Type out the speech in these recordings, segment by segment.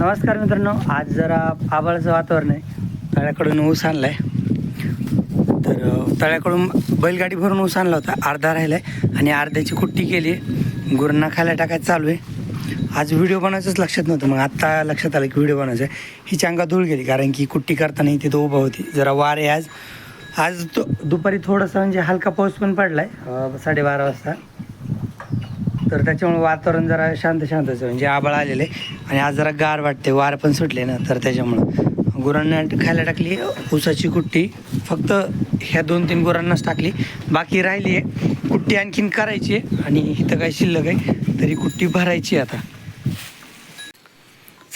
नमस्कार मित्रांनो, आज जरा आभाळाचं वातावरण आहे. तळ्याकडून ऊस आणला आहे. तर तळ्याकडून बैलगाडी भरून ऊस आणला होता, अर्धा राहिला आहे आणि अर्ध्याची कुट्टी केली आहे. गुरांना खायला टाकायचं चालू आहे. आज व्हिडिओ बनवायचंच लक्षात नव्हतं, मग आत्ता लक्षात आलं की व्हिडिओ बनवायचं आहे. हिची अंगा धूळ गेली कारण की कुट्टी करताना तिथं उभा होती. जरा वार आहे आज तो दुपारी थोडंसं म्हणजे हलका पाऊस पण पडला आहे 12:30 वाजता. तर त्याच्यामुळे वातावरण जरा शांतच आहे, म्हणजे आभाळ आलेलं आहे आणि आज जरा गार वाटते, वार पण सुटले ना. तर त्याच्यामुळं गुरांना खायला टाकली ऊसाची कुट्टी. फक्त ह्या 2-3 गुरांनाच टाकली, बाकी राहिली आहे कुट्टी आणखीन करायची आहे. आणि इथं काय शिल्लक आहे तरी कुट्टी भरायची आता.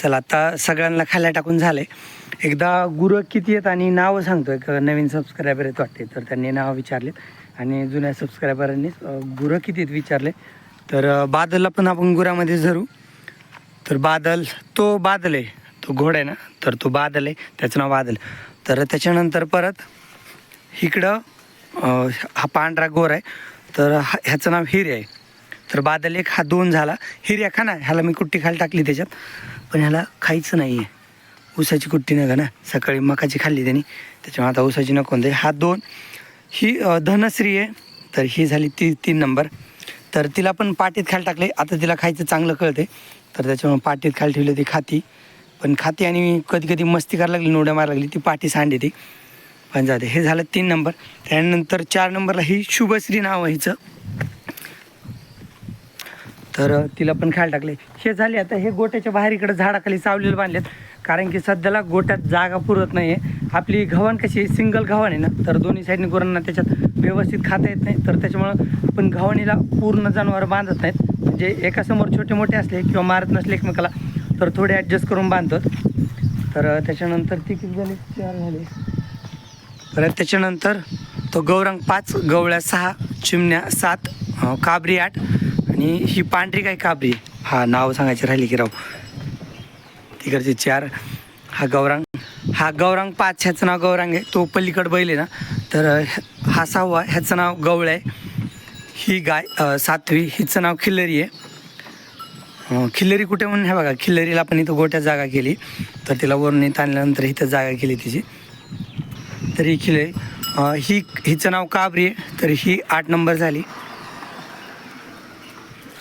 चला, आता सगळ्यांना खायला टाकून झालं आहे. एकदा गुरं किती आहेत आणि नावं सांगतो. एक नवीन सबस्क्रायबर आहेत वाटते, तर त्यांनी नावं विचारलेत आणि जुन्या सबस्क्रायबरांनी गुरं किती आहेत विचारले. तर बादलला पण आपण गुरामध्ये धरू. तर तो बादल आहे, तो घोडा आहे ना, तर तो बादल आहे, त्याचं नाव बादल. तर त्याच्यानंतर परत इकडं हा पांढरा गोर आहे, तर ह्याचं नाव हिर्या आहे. तर बादल एक, हा 2 झाला. हिर्या खा ना, ह्याला मी कुट्टी खाली टाकली त्याच्यात, पण ह्याला खायचं नाही आहे. ऊसाची कुट्टी नका ना, सकाळी मकाची खाल्ली त्यांनी, त्याच्यामुळे आता ऊसाची नको दे. हा 2. ही धनश्री आहे, तर ही झाली 3 नंबर. तर तिला पण पाटीत खाली टाकले. आता तिला खायचं चांगलं कळते, तर त्याच्यामुळे पाटीत खाली ठेवली. ती खाती आणि कधी कधी मस्ती करायला लागली, नोड्या मारायला लागली, ती पाटी सांडे ती पण जाते. हे झालं 3 नंबर. त्यानंतर 4 नंबरला ही शुभश्री नाव आहे हिचं, तर तिला पण खायला टाकले. हे झाले. आता हे गोट्याच्या बाहेर इकडे झाडाखाली सावलीला बांधलेत, कारण की सध्याला गोट्यात जागा पुरत नाही आहे. आपली गव्हाण कशी सिंगल गव्हाण आहे ना, तर दोन्ही साईडने गुरांना त्याच्यात व्यवस्थित खाता येत नाही. तर त्याच्यामुळं आपण गव्हाणीला पूर्ण जनावर बांधत नाहीत, म्हणजे एकासमोर छोटे मोठे असले किंवा मारत नसले एकमेकाला तर थोडे ॲडजस्ट करून बांधतात. तर त्याच्यानंतर ती किती झाले, 4 झाले. तर त्याच्यानंतर तो गौरांग 5, गवळ्या 6, चिमण्या 7, काबरी 8 आणि ही पांढरी काय काबरी, हा नाव सांगायची राहिली की राव, तिकडचे 4. हा गौरांग 5, ह्याचं नाव गौरांग आहे. तो पलीकड बैल आहे ना, तर हा 6वा, ह्याचं नाव गवळ्या आहे. ही गाय 7वी, हिचं नाव खिल्लरी आहे. खिल्लरी कुठे म्हणून हे बघा, खिल्लरीला आपण इथं गोट्यात जागा केली, तर तिला वरून इथं आणल्यानंतर इथं जागा केली तिची. तर ही खिल्लरी, हिचं नाव काबरी आहे, तर ही 8 नंबर झाली.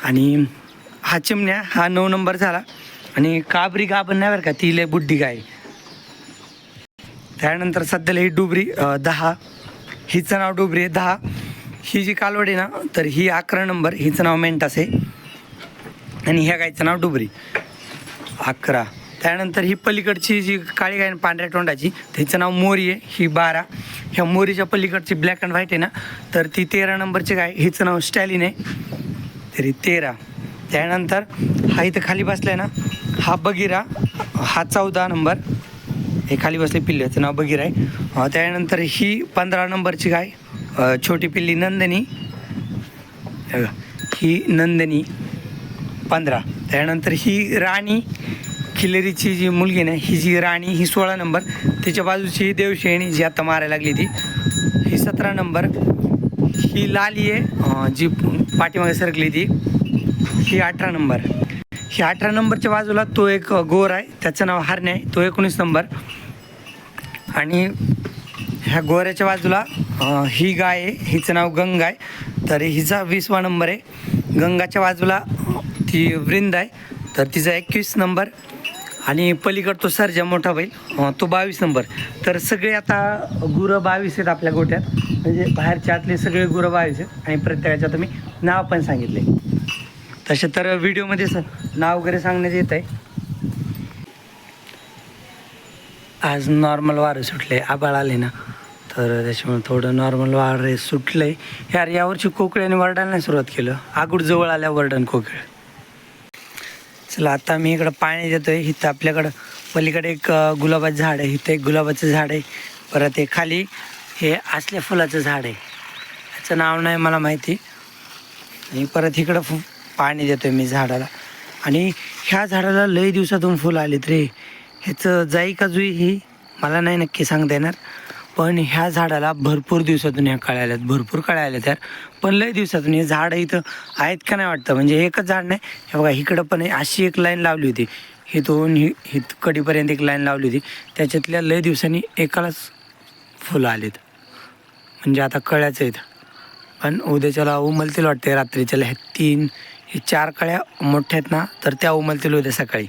आणि हा चिमण्या, हा 9 नंबर झाला. आणि काबरी गाभण नाही बरं का, ती लय बुड्डी गाय. त्यानंतर सध्याला ही डुबरी 10, हिचं नाव डुबरी आहे 10. ही जी कालवड आहे ना, तर ही 11 नंबर, हिचं नाव मेंटास आहे आणि ह्या गायचं नाव डुबरी 11. त्यानंतर ही पलीकडची जी काळी गाय पांढऱ्या तोंडाची, तिचं नाव मोरी आहे, ही 12. ह्या मोरीच्या पलीकडची ब्लॅक अँड व्हाईट आहे ना, तर ती 13 नंबरची गाय, हिचं नाव स्टॅलिन आहे, तरी 13. त्यानंतर हा इथं खाली बसला आहे ना, हा बगिरा, हा 14 नंबर, हे खाली बसले पिल्ली, याचं नाव बगिरा आहे. त्यानंतर ही 15 नंबरची गाय, छोटी पिल्ली नंदिनी, ही नंदिनी 15. त्यानंतर ही राणी, खिल्लरीची जी मुलगी नाही, ही जी राणी, ही 16 नंबर. तिच्या बाजूची देवशेणी जी आता मारायला लागली ती, ही 17 नंबर. ही लाली आहे, जी पाठीमागे सरकली ती, ही 18 नंबर. ही 18 नंबरच्या बाजूला तो एक गोर आहे, त्याचं नाव हरणे आहे, तो 19 नंबर. आणि ह्या गोऱ्याच्या बाजूला ही गाय आहे, हिचं नाव गंगा आहे, तर हिचा 20वा नंबर आहे. गंगाच्या बाजूला ती वृंद आहे, तर तिचा 21 नंबर. आणि पलीकड तो सर्जा मोठा बैल, तो 22 नंबर. तर सगळे आता गुरं 22 आहेत आपल्या गोट्यात, म्हणजे बाहेरच्या आतले सगळे गुरं 22 आहेत आणि प्रत्येकाचं तुम्ही नाव पण सांगितले. तसे तर व्हिडिओमध्ये नाव वगैरे सांगण्यात येत आहे. आज नॉर्मल वारं सुटले, आबाळ आले ना, तर त्याच्यामुळे थोडं नॉर्मल वारं सुटलं आहे. यार यावरची कोकिळ्याने वरडायला नाही सुरुवात केलं, आगूड जवळ आल्या वरडण कोकिळ. चला, आता मी इकडं पाणी देतो आहे. इथं आपल्याकडं पलीकडे एक गुलाबाचं झाड आहे, इथं एक गुलाबाचं झाड आहे. परत एक खाली हे असल्या फुलाचं झाड आहे, ह्याचं नाव नाही मला माहिती. आणि परत इकडं पाणी देतो आहे मी झाडाला. आणि ह्या झाडाला लई दिवसातून फुलं आलीत रे. ह्याचं जाई का जुई ही मला नाही नक्की सांगता येणार, पण ह्या झाडाला भरपूर दिवसातून ह्या कळ्या आल्यात, भरपूर कळ्या आल्यात यार. पण लय दिवसातून हे झाड इथं आहेत का नाही वाटतं. म्हणजे एकच झाड नाही, हे बघा इकडं पण आहे, अशी एक लाईन लावली होती. इथून ही कडीपर्यंत एक लाईन लावली होती, त्याच्यातल्या लय दिवसांनी एकालाच फुलं आलीत. म्हणजे आता कळ्याच आहेत, पण उद्याच्याला उमलतील वाटते रात्रीच्याला. हे 4 कळ्या मोठ्या आहेत ना, तर त्या उमलतील उद्या सकाळी.